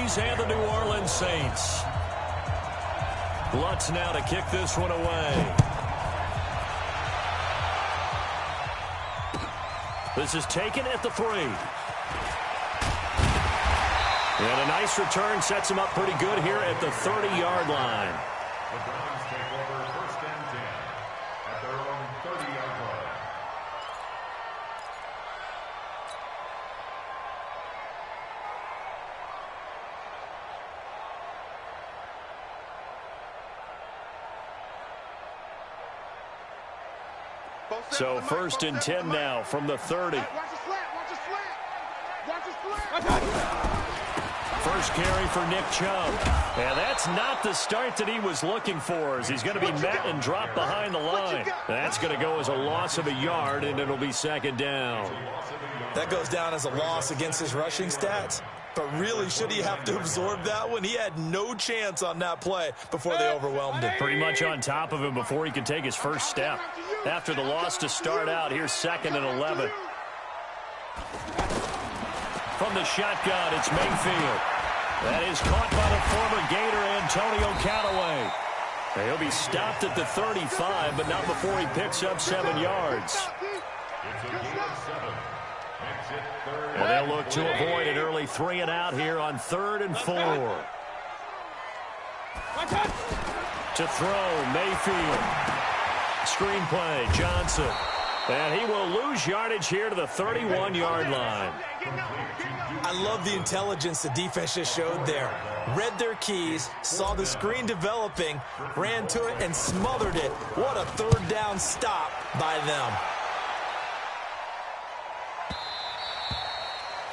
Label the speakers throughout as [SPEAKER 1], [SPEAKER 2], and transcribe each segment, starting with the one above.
[SPEAKER 1] Breeze and the New Orleans Saints. Lutz now to kick this one away. This is taken at the 3. And a nice return sets him up pretty good here at the 30-yard line.
[SPEAKER 2] The Browns take over 1st and 10 at their own 30-yard line.
[SPEAKER 1] So 1st and 10 now from the 30. First carry for Nick Chubb. And that's not the start that he was looking for, as he's going to be met and dropped behind the line. That's going to go as a loss of a yard, and it'll be 2nd down.
[SPEAKER 3] That goes down as a loss against his rushing stats. But really, should he have to absorb that one? He had no chance on that play before they overwhelmed him.
[SPEAKER 1] Pretty much on top of him before he could take his first step. After the loss to start out, here's 2nd and 11. From the shotgun, it's Mayfield. That is caught by the former Gator, Antonio Callaway. He'll be stopped at the 35, but not before he picks up 7 yards. And they'll look to avoid an early 3 and out here on 3rd and 4. To throw, Mayfield. Screenplay, Johnson. And he will lose yardage here to the 31-yard line.
[SPEAKER 3] I love the intelligence the defense just showed there. Read their keys, saw the screen developing, ran to it, and smothered it. What a 3rd down stop by them.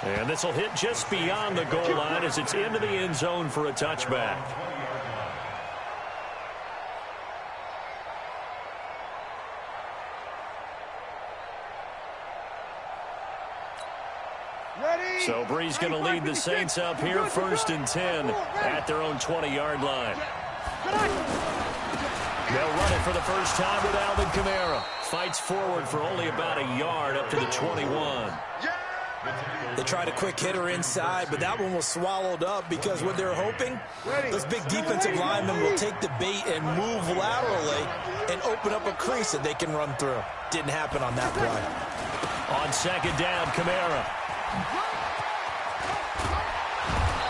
[SPEAKER 1] And this will hit just beyond the goal line as it's into the end zone for a touchback. So Breeze going to lead the Saints up here, 1st and 10 at their own 20-yard line. They'll run it for the first time with Alvin Kamara. Fights forward for only about a yard up to the 21.
[SPEAKER 3] They tried a quick hitter inside, but that one was swallowed up because what they're hoping, those big defensive linemen will take the bait and move laterally and open up a crease that they can run through. Didn't happen on that play.
[SPEAKER 1] On 2nd down, Kamara.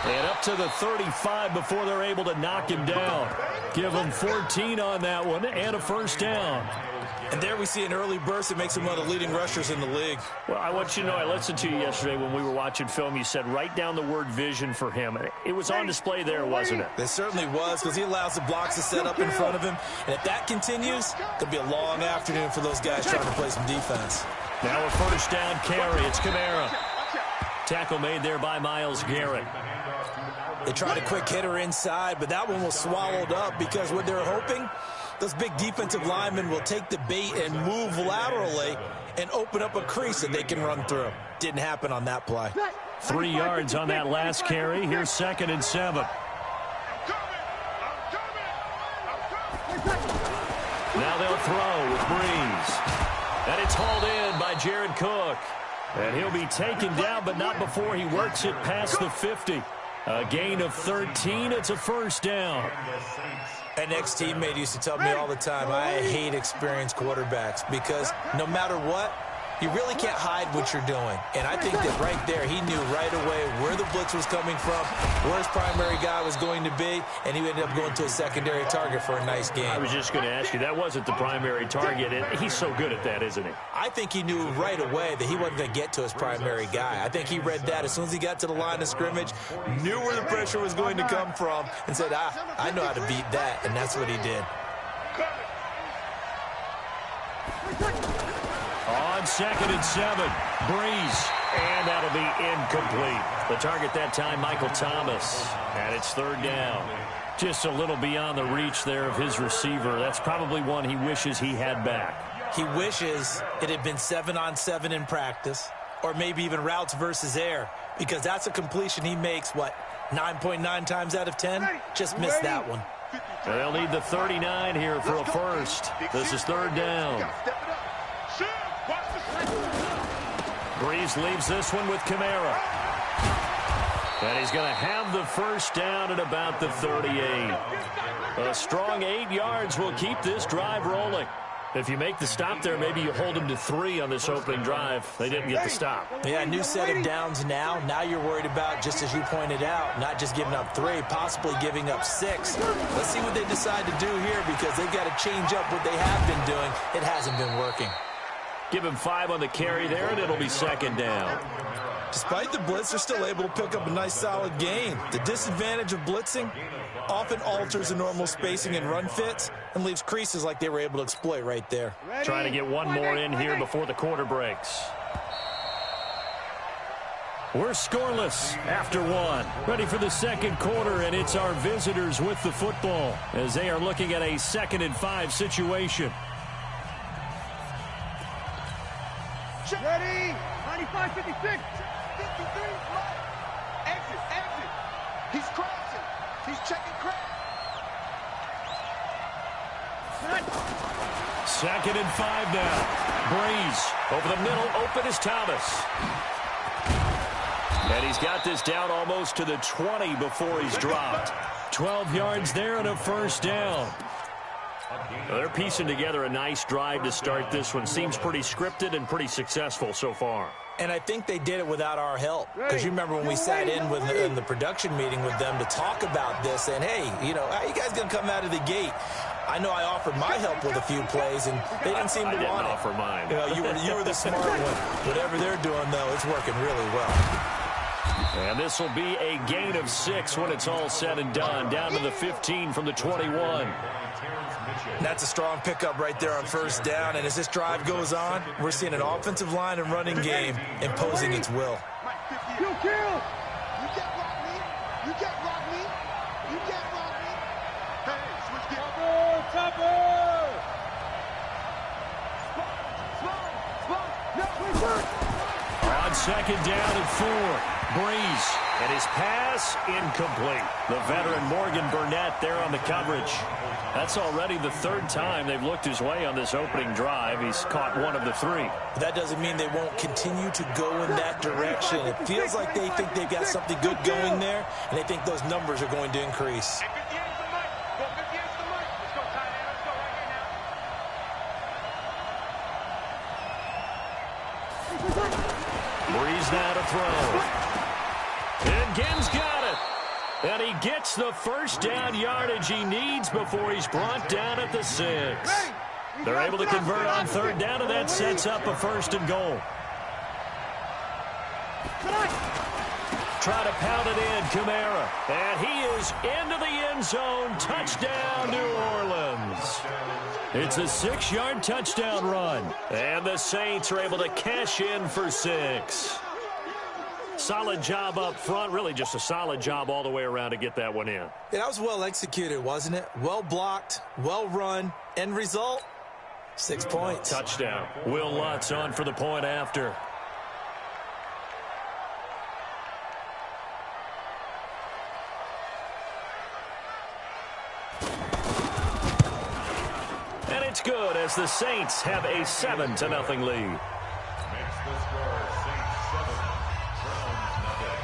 [SPEAKER 1] And up to the 35 before they're able to knock him down. Give him 14 on that one and a 1st down.
[SPEAKER 3] And there we see an early burst that makes him one of the leading rushers in the league.
[SPEAKER 1] Well, I want you to know, I listened to you yesterday when we were watching film. You said write down the word vision for him. It was on display there, wasn't it?
[SPEAKER 3] It certainly was, because he allows the blocks to set up in front of him. And if that continues, it'll be a long afternoon for those guys trying to play some defense.
[SPEAKER 1] Now a 1st down carry. It's Kamara. Tackle made there by Myles Garrett.
[SPEAKER 3] They tried a quick hitter inside, but that one was swallowed up because what they're hoping, those big defensive linemen will take the bait and move laterally and open up a crease that they can run through. Didn't happen on that play.
[SPEAKER 1] 3 yards on that last carry. Here's 2nd and 7. Now they'll throw with Breeze. And it's hauled in by Jared Cook. And he'll be taken down, but not before he works it past the 50. A gain of 13. It's a 1st down.
[SPEAKER 3] An ex-teammate used to tell me all the time, I hate experienced quarterbacks because no matter what, you really can't hide what you're doing. And I think that right there, he knew right away where the blitz was coming from, where his primary guy was going to be, and he ended up going to a secondary target for a nice game.
[SPEAKER 1] I was just going to ask you, that wasn't the primary target. He's so good at that, isn't he?
[SPEAKER 3] I think he knew right away that he wasn't going to get to his primary guy. I think he read that as soon as he got to the line of scrimmage, knew where the pressure was going to come from, and said, I know how to beat that, and that's what he did.
[SPEAKER 1] On 2nd and 7, Breeze, and that'll be incomplete. The target that time, Michael Thomas, and it's 3rd down. Just a little beyond the reach there of his receiver. That's probably one he wishes he had back.
[SPEAKER 3] He wishes it had been 7-on-7 in practice, or maybe even routes versus air, because that's a completion he makes, 9.9 times out of 10? Just missed that one.
[SPEAKER 1] They'll need the 39 here for a 1st. This is 3rd down. Breeze leaves this one with Kamara. And he's going to have the first down at about the 38. A strong 8 yards will keep this drive rolling. If you make the stop there, maybe you hold them to 3 on this opening drive. They didn't get the stop.
[SPEAKER 3] Yeah, new set of downs now. Now you're worried about, just as you pointed out, not just giving up 3, possibly giving up 6. Let's see what they decide to do here, because they've got to change up what they have been doing. It hasn't been working.
[SPEAKER 1] Give him 5 on the carry there, and it'll be second down.
[SPEAKER 3] Despite the blitz, they're still able to pick up a nice, solid gain. The disadvantage of blitzing often alters the normal spacing and run fits and leaves creases like they were able to exploit right there.
[SPEAKER 1] Trying to get one more in here before the quarter breaks. We're scoreless after 1. Ready for the second quarter, and it's our visitors with the football as they are looking at a 2nd and 5 situation.
[SPEAKER 4] Ready? 95, 56. 53. Exit. He's crossing. He's checking crack.
[SPEAKER 1] 2nd and 5 now. Breeze over the middle. Open is Thomas. And he's got this down almost to the 20 before he's dropped. 12 yards there and a first down. They're piecing together a nice drive to start this one. Seems pretty scripted and pretty successful so far.
[SPEAKER 3] And I think they did it without our help. Because you remember when we sat in the production meeting with them to talk about this, and hey, you know, how you guys going to come out of the gate? I know I offered my help with a few plays, and they didn't seem to want it.
[SPEAKER 1] I didn't offer mine.
[SPEAKER 3] You know, you were the smart one. Whatever they're doing, though, it's working really well.
[SPEAKER 1] And this will be a gain of 6 when it's all said and done. Down to the 15 from the 21.
[SPEAKER 3] That's a strong pickup right there on first down. And as this drive goes on, we're seeing an offensive line and running game imposing its will.
[SPEAKER 4] You kill. You can't block me. You can't block me. You can't block me. Hey, switch gear. Topper.
[SPEAKER 1] On 2nd down and 4. Breeze, and his pass incomplete. The veteran Morgan Burnett there on the coverage. That's already the 3rd time they've looked his way on this opening drive. He's caught 1 of the 3.
[SPEAKER 3] That doesn't mean they won't continue to go in that direction. It feels like they think they've got something good going there, and they think those numbers are going to increase.
[SPEAKER 1] Breeze now to throw. And Ginn's got it. And he gets the first down yardage he needs before he's brought down at the 6. They're able to convert on 3rd down, and that sets up a 1st and goal. Try to pound it in, Kamara. And he is into the end zone. Touchdown, New Orleans. It's a 6-yard touchdown run. And the Saints are able to cash in for 6. Solid job up front. Really just a solid job all the way around to get that one in.
[SPEAKER 3] Yeah, that was well executed, wasn't it? Well blocked, well run. End result, 6 points.
[SPEAKER 1] Touchdown. Will Lutz on for the point after. And it's good as the Saints have a 7-0 lead.
[SPEAKER 2] Makes the score Saints 7, Browns nothing.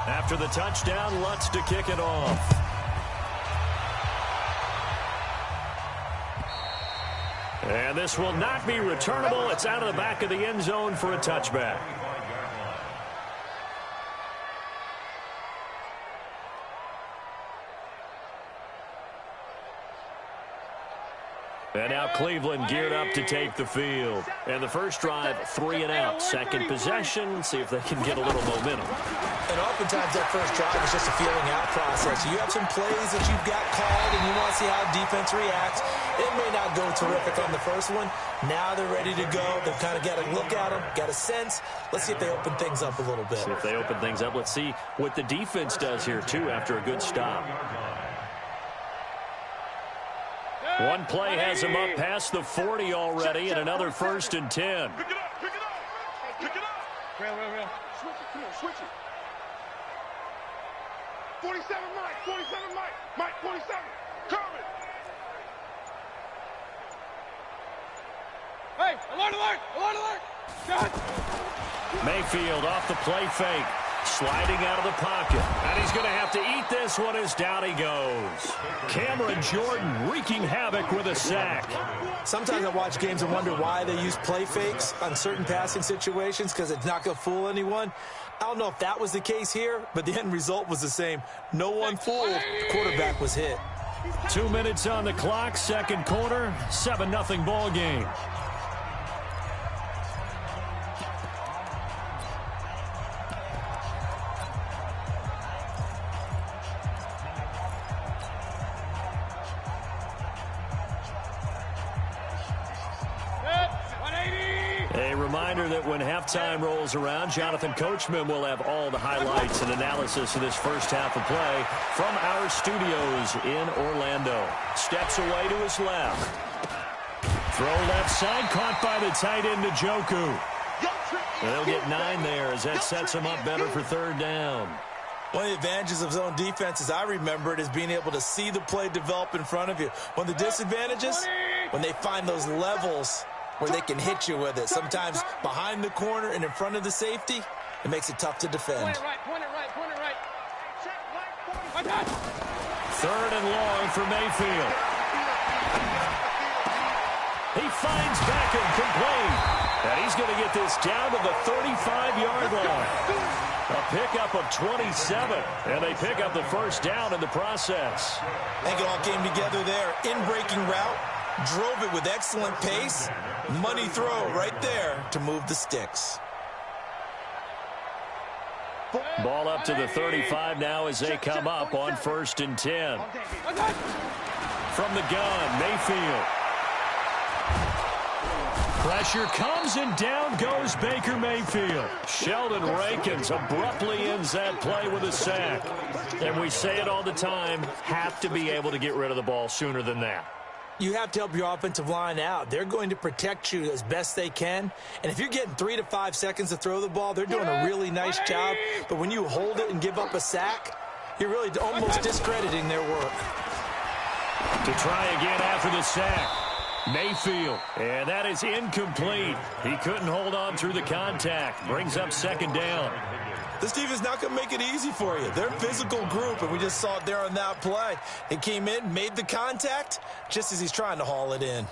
[SPEAKER 1] After the touchdown, Lutz to kick it off. And this will not be returnable. It's out of the back of the end zone for a touchback. And now Cleveland geared up to take the field. And the first drive, 3 and out. Second possession, see if they can get a little momentum.
[SPEAKER 3] And oftentimes that first drive is just a feeling out process. You have some plays that you've got called and you want to see how defense reacts. It may not go terrific on the first one. Now they're ready to go. They've kind of got to look at them, got a sense. Let's see if they open things up a little bit.
[SPEAKER 1] See if they open things up. Let's see what the defense does here, too, after a good stop. One play has him up past the 40 already, and another 1st and 10.
[SPEAKER 4] Pick it up. Pick it up. Pick it up. Real. Switch it. Come on, switch it. 47, Mike. 47, Mike. Mike, 47. Coming. Hey, alert, alert, alert, alert. Shot.
[SPEAKER 1] Mayfield off the play fake. Sliding out of the pocket. And he's going to have to eat this one as down he goes. Cameron Jordan wreaking havoc with a sack.
[SPEAKER 3] Sometimes I watch games and wonder why they use play fakes on certain passing situations, because it's not going to fool anyone. I don't know if that was the case here, but the end result was the same. No one fooled. The quarterback was hit.
[SPEAKER 1] 2 minutes on the clock, second quarter, 7-0 ball game. A reminder that when halftime rolls around, Jonathan Coachman will have all the highlights and analysis of this first half of play from our studios in Orlando. Steps away to his left. Throw left side, caught by the tight end, Njoku. They'll get 9 there as that sets him up better for third down.
[SPEAKER 3] One of the advantages of zone defense, as I remember it, is being able to see the play develop in front of you. One of the disadvantages, when they find those levels where they can hit you with it. Sometimes behind the corner and in front of the safety, it makes it tough to defend.
[SPEAKER 4] Point it right, point it right, point it right. Check right, 40.
[SPEAKER 1] Third and long for Mayfield. He finds Beckham complete. And he's going to get this down to the 35-yard line. A pickup of 27. And they pick up the first down in the process.
[SPEAKER 3] I think it all came together there. In-breaking route. Drove it with excellent pace. Money throw right there to move the sticks.
[SPEAKER 1] Ball up to the 35 now as they come up on 1st and 10. From the gun, Mayfield. Pressure comes and down goes Baker Mayfield. Sheldon Rankins abruptly ends that play with a sack. And we say it all the time, have to be able to get rid of the ball sooner than that.
[SPEAKER 3] You have to help your offensive line out. They're going to protect you as best they can. And if you're getting 3 to 5 seconds to throw the ball, they're doing a really nice job. But when you hold it and give up a sack, you're really almost discrediting their work.
[SPEAKER 1] To try again after the sack, Mayfield. And that is incomplete. He couldn't hold on through the contact. Brings up second down.
[SPEAKER 3] This defense is not going to make it easy for you. They're a physical group, and we just saw it there on that play. He came in, made the contact, just as he's trying to haul it in.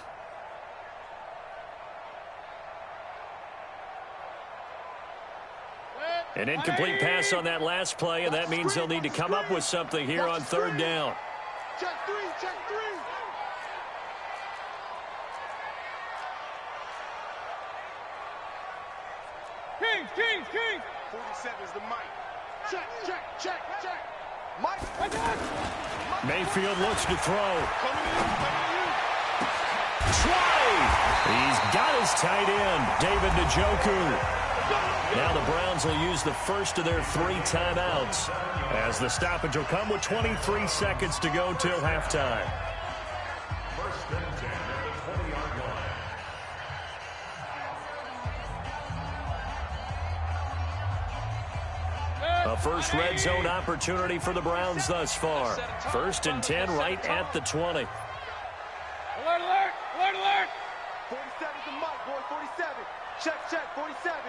[SPEAKER 1] An incomplete pass on that last play, and that means they'll need to come up with something here on third down.
[SPEAKER 4] Check 3, check 3. King. 47 is the Mike. Check. Mike.
[SPEAKER 1] Mayfield looks to throw.
[SPEAKER 4] Coming in.
[SPEAKER 1] Try! He's got his tight end, David Njoku. Now the Browns will use the first of their 3 timeouts as the stoppage will come with 23 seconds to go till halftime.
[SPEAKER 2] First and 10 at the 20-yard line.
[SPEAKER 1] A first red zone opportunity for the Browns thus far. 1st and 10 right at the 20.
[SPEAKER 4] Alert. 47 is the Mike, boy, 47. Check, 47.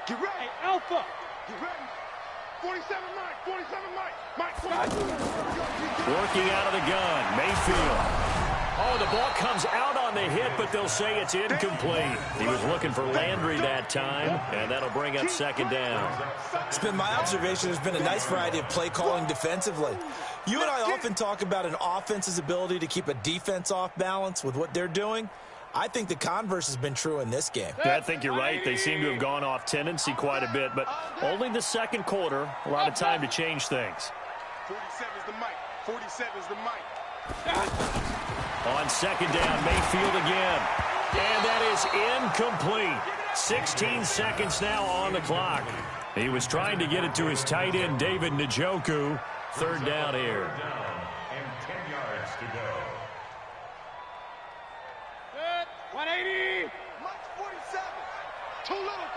[SPEAKER 4] Get ready. Hey, Alpha. Get ready. 47 Mike. Mike, 47.
[SPEAKER 1] Working out of the gun, Mayfield. Oh, the ball comes out on the hit, but they'll say it's incomplete. He was looking for Landry that time, and that'll bring up second down.
[SPEAKER 3] It's been my observation there's been a nice variety of play calling defensively. You and I often talk about an offense's ability to keep a defense off balance with what they're doing. I think the converse has been true in this game.
[SPEAKER 1] Yeah, I think you're right. They seem to have gone off tendency quite a bit, but only the second quarter, a lot of time to change things.
[SPEAKER 4] 47 is the Mike. 47 is the Mike.
[SPEAKER 1] On second down, Mayfield again. And that is incomplete. 16 seconds now on the clock. He was trying to get it to his tight end, David Njoku. Third down here.
[SPEAKER 2] And 10 yards to go.
[SPEAKER 4] 180. Mike's 47. Too little,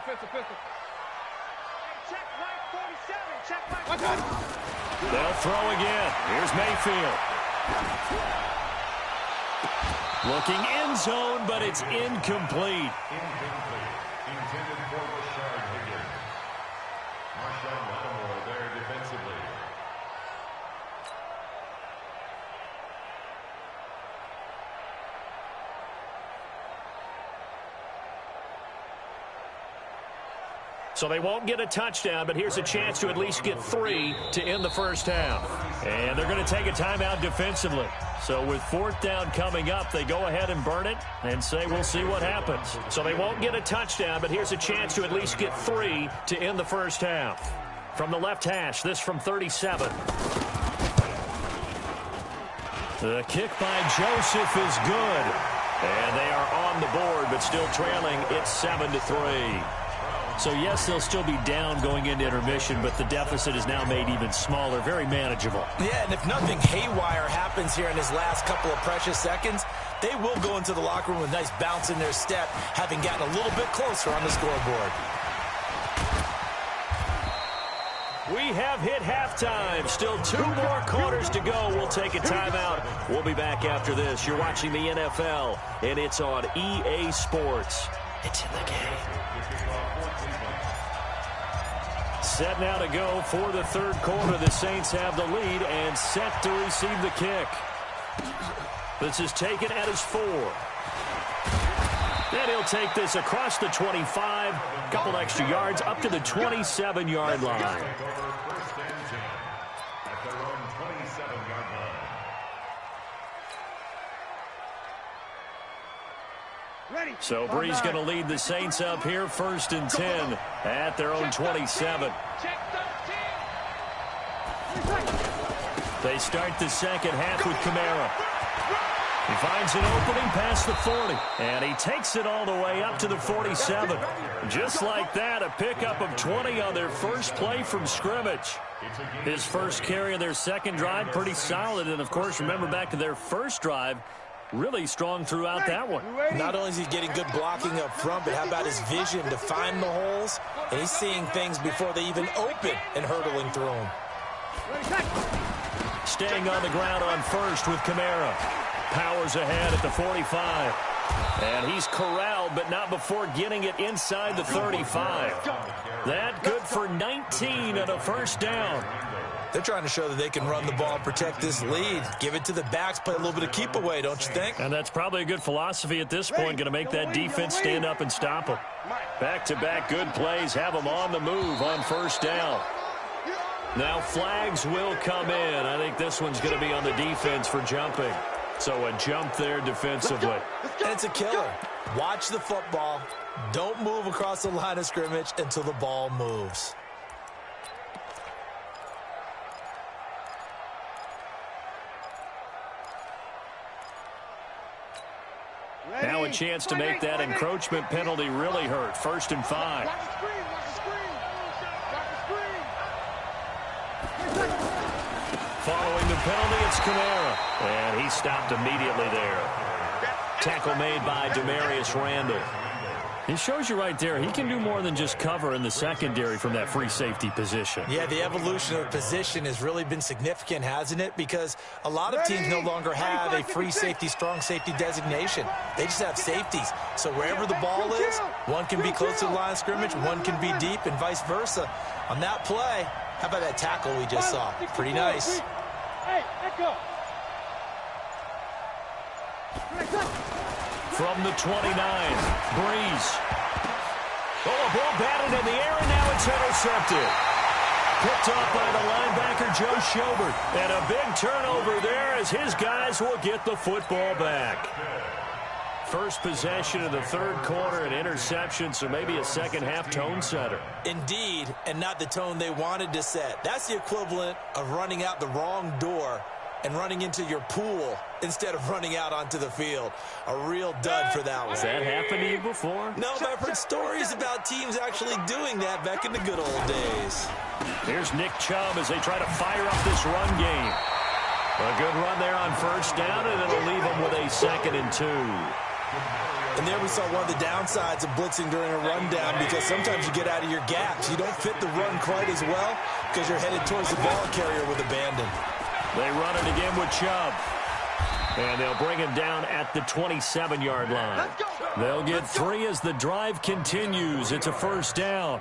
[SPEAKER 4] Pistol. Hey, check right 47.
[SPEAKER 1] They'll throw again. Here's Mayfield. Looking end zone, but it's incomplete.
[SPEAKER 2] Incomplete. Intended for Rashard Higgins. Marshawn Lattimore there defensively.
[SPEAKER 1] So they won't get a touchdown, but here's a chance to at least get 3 to end the first half. And they're going to take a timeout defensively. So with 4th down coming up, they go ahead and burn it and say we'll see what happens. So they won't get a touchdown, but here's a chance to at least get 3 to end the first half. From the left hash, this from 37. The kick by Joseph is good. And they are on the board, but still trailing. It's 7-3. So, yes, they'll still be down going into intermission, but the deficit is now made even smaller, very manageable.
[SPEAKER 3] Yeah, and if nothing haywire happens here in his last couple of precious seconds, they will go into the locker room with a nice bounce in their step, having gotten a little bit closer on the scoreboard.
[SPEAKER 1] We have hit halftime. Still 2 more quarters to go. We'll take a timeout. We'll be back after this. You're watching the NFL, and it's on EA Sports. It's in the game. Set now to go for the 3rd quarter. The Saints have the lead and set to receive the kick. This is taken at his 4. Then he'll take this across the 25. Couple extra yards up to the 27-yard line.
[SPEAKER 2] First and 10 at their own 27-yard line.
[SPEAKER 1] So Brees going to lead the Saints up here, 1st and 10 at their own 27. They start the second half with Kamara. He finds an opening past the 40, and he takes it all the way up to the 47. Just like that, a pickup of 20 on their first play from scrimmage. His first carry of their second drive, pretty solid. And, of course, remember back to their first drive, really strong throughout that one.
[SPEAKER 3] Not only is he getting good blocking up front, but how about his vision to find the holes? And he's seeing things before they even open and hurtling through them.
[SPEAKER 1] Staying on the ground on first with Kamara. Powers ahead at the 45. And he's corralled, but not before getting it inside the 35. That good for 19 and a first down.
[SPEAKER 3] They're trying to show that they can run the ball and protect this lead. Give it to the backs, play a little bit of keep away, don't you think?
[SPEAKER 1] And that's probably a good philosophy at this point. Going to make that defense stand up and stop them. Back-to-back good plays have them on the move on first down. Now flags will come in. I think this one's going to be on the defense for jumping. So a jump there defensively.
[SPEAKER 3] And it's a killer. Watch the football. Don't move across the line of scrimmage until the ball moves.
[SPEAKER 1] Now a chance to make that encroachment penalty really hurt. 1st and 5. Following the penalty, it's Kamara. And he stopped immediately there. Tackle made by Demarius Randall. He shows you right there, he can do more than just cover in the secondary from that free safety position.
[SPEAKER 3] Yeah, the evolution of the position has really been significant, hasn't it? Because a lot of teams no longer have a free safety, strong safety designation. They just have safeties. So wherever the ball is, one can be close to the line of scrimmage, one can be deep, and vice versa. On that play, how about that tackle we just saw? Pretty nice.
[SPEAKER 1] From the 29, Brees. Oh, a ball batted in the air, and now it's intercepted. Picked off by the linebacker, Joe Schobert. And a big turnover there as his guys will get the football back. First possession of the 3rd quarter, an interception, so maybe a second-half tone setter.
[SPEAKER 3] Indeed, and not the tone they wanted to set. That's the equivalent of running out the wrong door and running into your pool instead of running out onto the field. A real dud for that one.
[SPEAKER 1] Has that happened to you before?
[SPEAKER 3] No, but I've heard stories about teams actually doing that back in the good old days.
[SPEAKER 1] Here's Nick Chubb as they try to fire up this run game. A good run there on first down, and it'll leave them with a 2nd and 2.
[SPEAKER 3] And there we saw one of the downsides of blitzing during a rundown, because sometimes you get out of your gaps. You don't fit the run quite as well because you're headed towards the ball carrier with abandon.
[SPEAKER 1] They run it again with Chubb. And they'll bring him down at the 27-yard line. They'll get 3 as the drive continues. It's a first down.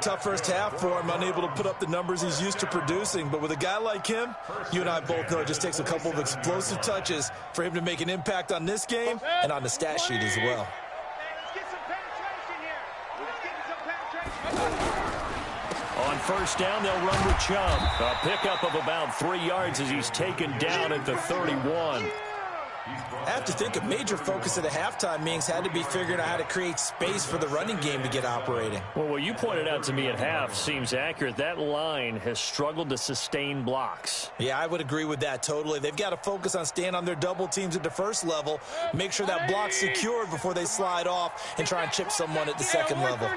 [SPEAKER 3] Tough first half for him, unable to put up the numbers he's used to producing. But with a guy like him, you and I both know it just takes a couple of explosive touches for him to make an impact on this game and on the stat sheet as well.
[SPEAKER 1] On first down, they'll run with Chubb. A pickup of about 3 yards as he's taken down at the 31.
[SPEAKER 3] I have to think a major focus at the halftime meetings had to be figuring out how to create space for the running game to get operating.
[SPEAKER 1] Well, what you pointed out to me at half seems accurate. That line has struggled to sustain blocks.
[SPEAKER 3] Yeah, I would agree with that totally. They've got to focus on staying on their double teams at the first level, make sure that block's secured before they slide off and try and chip someone at the second level.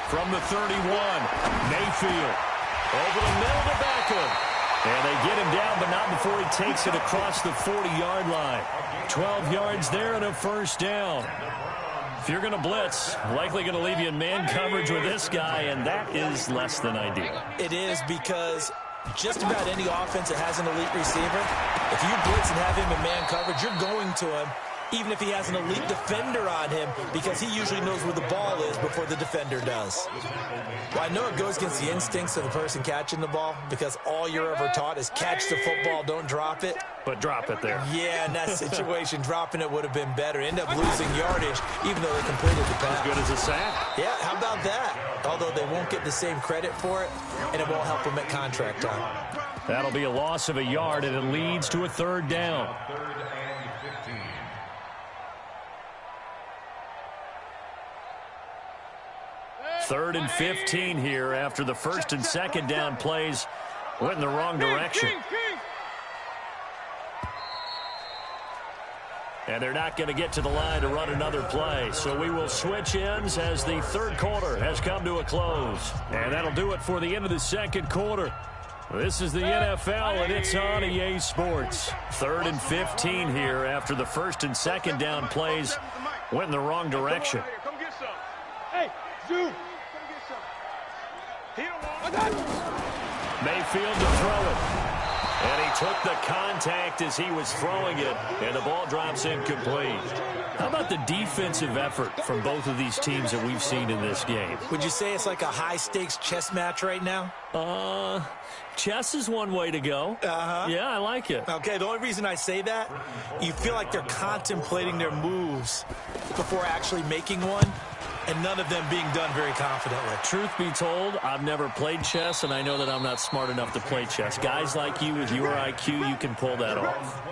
[SPEAKER 1] From the 31, Mayfield. Over the middle to Beckham. And they get him down, but not before he takes it across the 40-yard line. 12 yards there and a first down. If you're going to blitz, likely going to leave you in man coverage with this guy, and that is less than ideal.
[SPEAKER 3] It is, because just about any offense that has an elite receiver, if you blitz and have him in man coverage, you're going to him, even if he has an elite defender on him, because he usually knows where the ball is before the defender does. Well, I know it goes against the instincts of the person catching the ball, because all you're ever taught is catch the football, don't drop it.
[SPEAKER 1] But drop it there.
[SPEAKER 3] Yeah, in that situation, dropping it would have been better. End up losing yardage, even though they completed the pass.
[SPEAKER 1] As good as a sack.
[SPEAKER 3] Yeah, how about that? Although they won't get the same credit for it, and it won't help them at contract time.
[SPEAKER 1] That'll be a loss of a yard, and it leads to a third down. Third and 15 here after the first and second down plays went in the wrong direction. And they're not going to get to the line to run another play. So we will switch ends as the third quarter has come to a close. And that'll do it for the end of the second quarter. This is the NFL, and it's on EA Sports. Third and 15 here after the first and second down plays went in the wrong direction.
[SPEAKER 4] Hey, Zoo.
[SPEAKER 1] Mayfield to throw it. And he took the contact as he was throwing it, and the ball drops incomplete. How about the defensive effort from both of these teams that we've seen in this game?
[SPEAKER 3] Would you say it's like a high-stakes chess match right now?
[SPEAKER 1] Chess is one way to go. Yeah, I like it.
[SPEAKER 3] Okay, the only reason I say that, you feel like they're contemplating their moves before actually making one, and none of them being done very confidently.
[SPEAKER 1] Truth be told, I've never played chess, and I know that I'm not smart enough to play chess. Guys like you with your IQ, you can pull that off.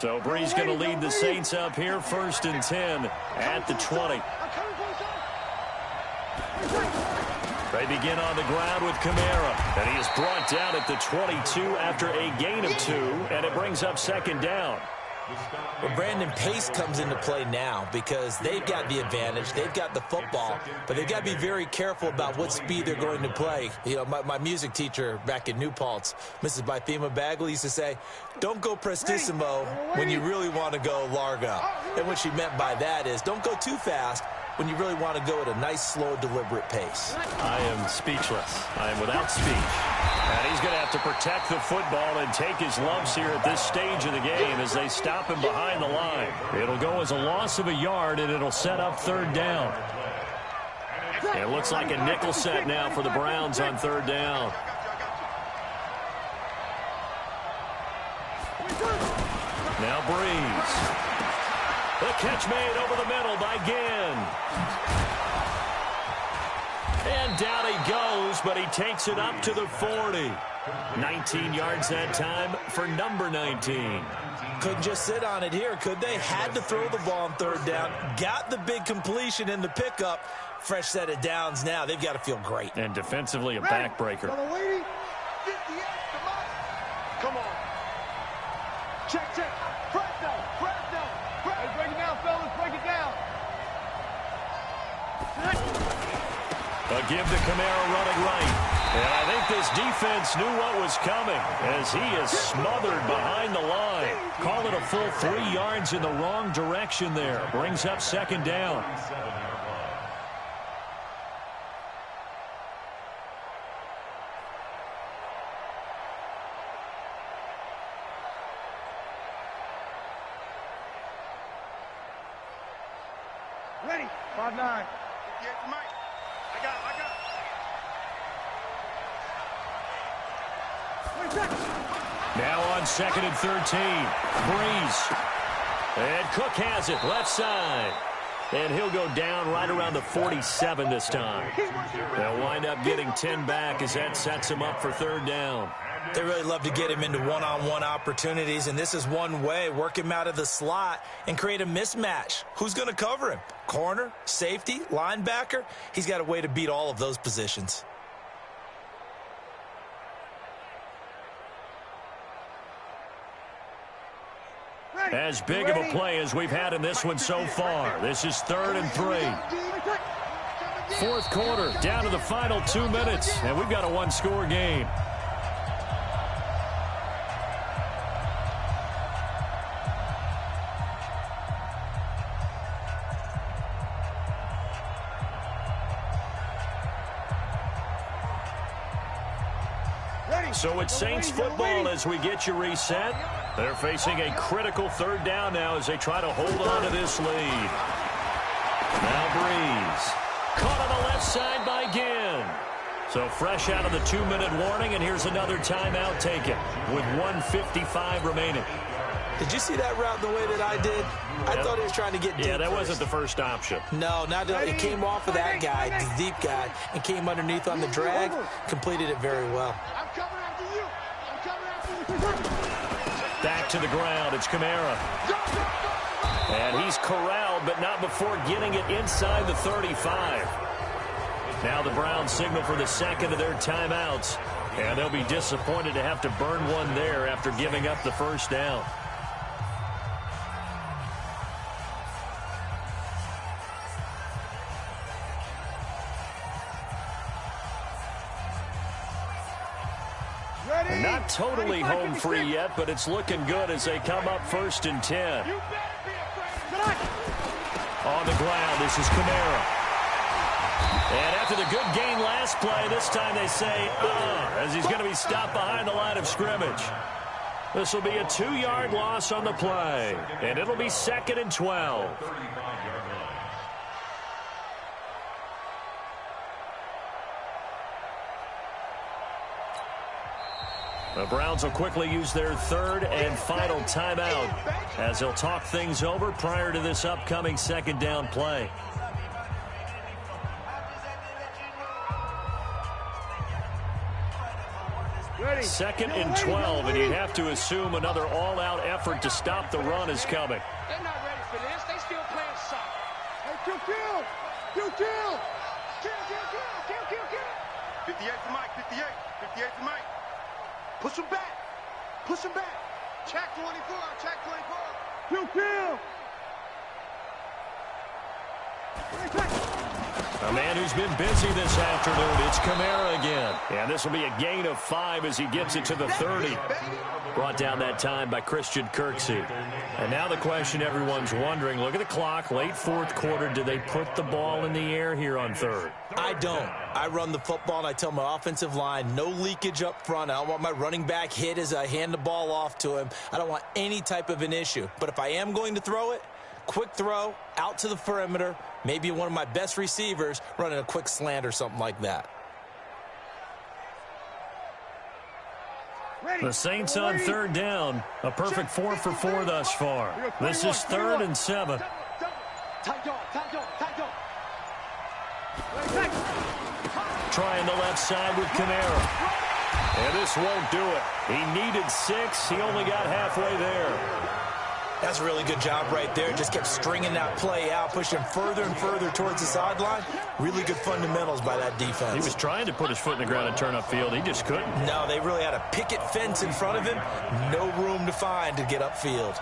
[SPEAKER 1] So Bree's going to lead the Saints up here, first and 10 at the 20. They begin on the ground with Kamara, and he is brought down at the 22 after a gain of 2, and it brings up second down.
[SPEAKER 3] Well, Brandon, pace comes into play now because they've got the advantage. They've got the football, but they've got to be very careful about what speed they're going to play. You know, my music teacher back in New Paltz, Mrs. Bythema Bagley, used to say, don't go prestissimo when you really want to go largo. And what she meant by that is don't go too fast when you really want to go at a nice, slow, deliberate pace.
[SPEAKER 1] I am speechless. I am without speech. And he's going to have to protect the football and take his lumps here at this stage of the game as they stop him behind the line. It'll go as a loss of a yard, and it'll set up third down. It looks like a nickel set now for the Browns on third down. Now Breeze. The catch made over the middle by Ginn. And down he goes, but he takes it up to the 40. 19 yards that time for number 19.
[SPEAKER 3] Couldn't just sit on it here, could they? Had to throw the ball on third down. Got the big completion in the pickup. Fresh set of downs now. They've got to feel great.
[SPEAKER 1] And defensively a backbreaker.
[SPEAKER 4] Come on. Check, check. Press down. Press down.
[SPEAKER 1] give to Kamara running right. And I think this defense knew what was coming as he is smothered behind the line. Call it a full 3 yards in the wrong direction there. Brings up second down.
[SPEAKER 4] Ready. 5-9. 58 to Mike. I got it.
[SPEAKER 1] Now on 2nd and 13. Breeze. And Cook has it left side. And he'll go down right around the 47 this time. They'll wind up getting 10 back as that sets him up for third down.
[SPEAKER 3] They really love to get him into one-on-one opportunities, and this is one way. Work him out of the slot and create a mismatch. Who's going to cover him? Corner, safety, linebacker? He's got a way to beat all of those positions.
[SPEAKER 1] As big of a play as we've had in this one so far. This is 3rd and 3. Fourth quarter, down to the final 2 minutes, and we've got a one-score game. So it's Saints football as we get you reset. They're facing a critical third down now as they try to hold on to this lead. Now Breeze. Caught on the left side by Ginn. So fresh out of the 2-minute warning, and here's another timeout taken with 1:55 remaining.
[SPEAKER 3] Did you see that route the way that I did? I thought he was trying to get deep.
[SPEAKER 1] Yeah, that wasn't the first option.
[SPEAKER 3] No, not it came off of that guy, the deep guy, and came underneath on the drag. Completed it very well.
[SPEAKER 4] I'm coming after you. I'm coming after you.
[SPEAKER 1] Back to the ground. It's Kamara. And he's corralled, but not before getting it inside the 35. Now the Browns signal for the second of their timeouts. And they'll be disappointed to have to burn one there after giving up the first down. Not totally home free yet, but it's looking good as they come up 1st and 10. On the ground, this is Kamara. And after the good gain last play, this time they say, as he's going to be stopped behind the line of scrimmage. This will be a 2-yard loss on the play, and it'll be 2nd and 12. The Browns will quickly use their third and final timeout as they'll talk things over prior to this upcoming second down play. Second and 12, and you have to assume another all-out effort to stop the run is coming.
[SPEAKER 4] They're not ready for this. They still playing soft. Hey, kill. 58 to Mike, 58 to Mike. Push him back. Check 24. Kill.
[SPEAKER 1] A man who's been busy this afternoon, it's Kamara again. And this will be a gain of 5 as he gets it to the 30. Brought down that time by Christian Kirksey. And now the question everyone's wondering, look at the clock, late fourth quarter, do they put the ball in the air here on third?
[SPEAKER 3] I don't. I run the football, and I tell my offensive line, no leakage up front. I don't want my running back hit as I hand the ball off to him. I don't want any type of an issue. But if I am going to throw it, quick throw, out to the perimeter, maybe one of my best receivers running a quick slant or something like that.
[SPEAKER 1] The Saints on third down, a perfect 4 for 4 thus far. This is 3rd and 7. Trying the left side with Kamara. And this won't do it. He needed 6. He only got halfway there.
[SPEAKER 3] That's a really good job right there. Just kept stringing that play out, pushing further and further towards the sideline. Really good fundamentals by that defense.
[SPEAKER 1] He was trying to put his foot in the ground and turn upfield. He just couldn't.
[SPEAKER 3] No, they really had a picket fence in front of him. No room to find to get upfield.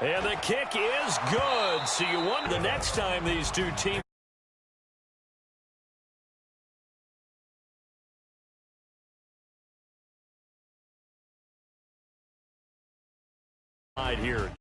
[SPEAKER 1] And the kick is good. So you wonder the next time these two teams here.